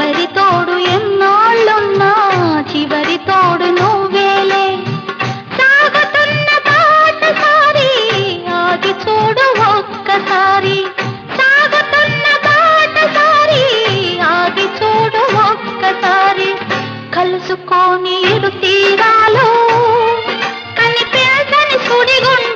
ఎవరి తోడు ఎన్నాళ్ళున్నా చివరి తోడు నువ్వేలే. సాగుతున్న బాటసారి ఆగి చూడు ఒక్కసారి, సాగుతున్న బాటసారి ఆగి చూడు ఒక్కసారి. కలుసుకోని ఇరు తీరాలు కనిపించని సుడిగుండాలు